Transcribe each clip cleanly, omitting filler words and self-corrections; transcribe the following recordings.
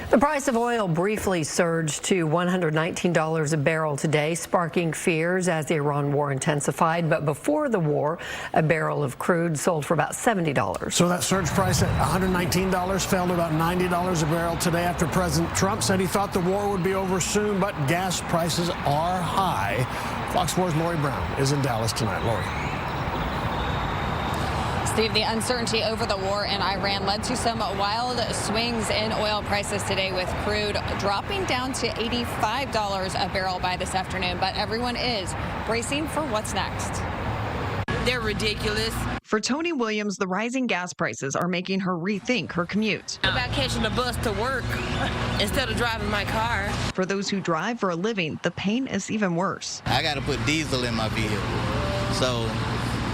The price of oil briefly surged to $119 a barrel today, sparking fears as the Iran war intensified. But before the war, a barrel of crude sold for about $70. So that surge price at $119 fell to about $90 a barrel today after President Trump said he thought the war would be over soon, but gas prices are high. Fox 4's Lori Brown is in Dallas tonight. Lori. Steve, the uncertainty over the war in Iran led to some wild swings in oil prices today, with crude dropping down to $85 a barrel by this afternoon. But everyone is bracing for what's next. They're ridiculous. For Tony Williams, the rising gas prices are making her rethink her commute. About catching a bus to work instead of driving my car. For those who drive for a living, the pain is even worse. I got to put diesel in my vehicle, so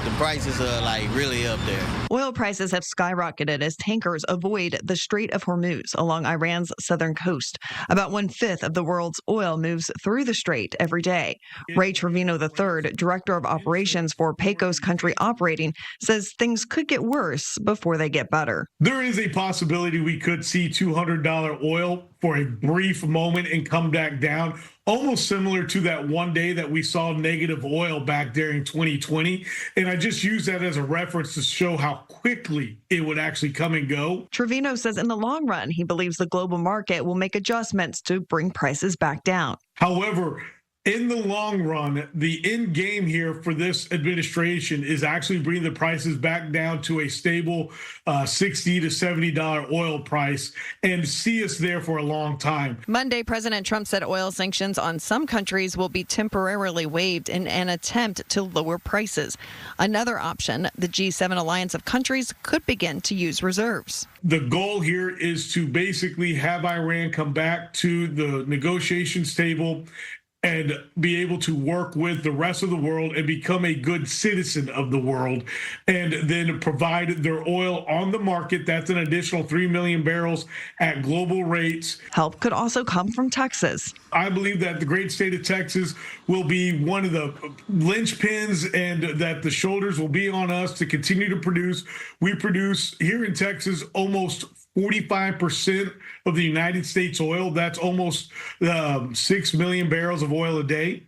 the prices are like really up there. Oil prices have skyrocketed as tankers avoid the Strait of Hormuz along Iran's southern coast. About 1/5 of the world's oil moves through the strait every day. Ray Trevino III, director of operations for Pecos Country Operating, says things could get worse before they get better. There is a possibility we could see $200 oil for a brief moment and come back down, almost similar to that one day that we saw negative oil back during 2020. And I just use that as a reference to show how quickly it would actually come and go. Trevino says in the long run, he believes the global market will make adjustments to bring prices back down. However, in the long run, the end game here for this administration is actually bringing the prices back down to a stable $60 to $70 oil price and see us there for a long time. Monday, President Trump said oil sanctions on some countries will be temporarily waived in an attempt to lower prices. Another option, the G7 alliance of countries could begin to use reserves. The goal here is to basically have Iran come back to the negotiations table and be able to work with the rest of the world and become a good citizen of the world, and then provide their oil on the market. That's an additional 3 million barrels at global rates. Help could also come from Texas. I believe that the great state of Texas will be one of the linchpins, and that the shoulders will be on us to continue to produce. We produce here in Texas almost 45% of the United States oil. That's almost 6 million barrels of oil a day.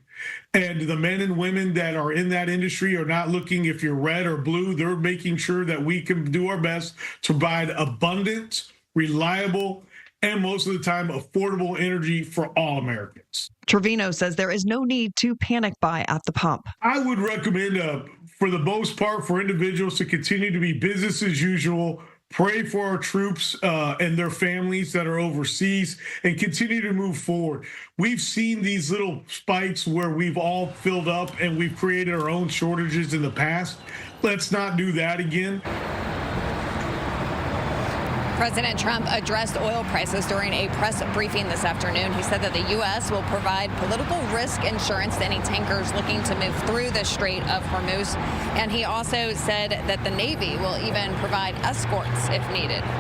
And the men and women that are in that industry are not looking if you're red or blue. They're making sure that we can do our best to provide abundant, reliable, and most of the time affordable energy for all Americans. Trevino says there is no need to panic buy at the pump. I would recommend, for the most part, for individuals to continue to be business as usual. Pray for our troops and their families that are overseas, and continue to move forward. We've seen these little spikes where we've all filled up and we've created our own shortages in the past. Let's not do that again. President Trump addressed oil prices during a press briefing this afternoon. He said that the U.S. will provide political risk insurance to any tankers looking to move through the Strait of Hormuz. And he also said that the Navy will even provide escorts if needed.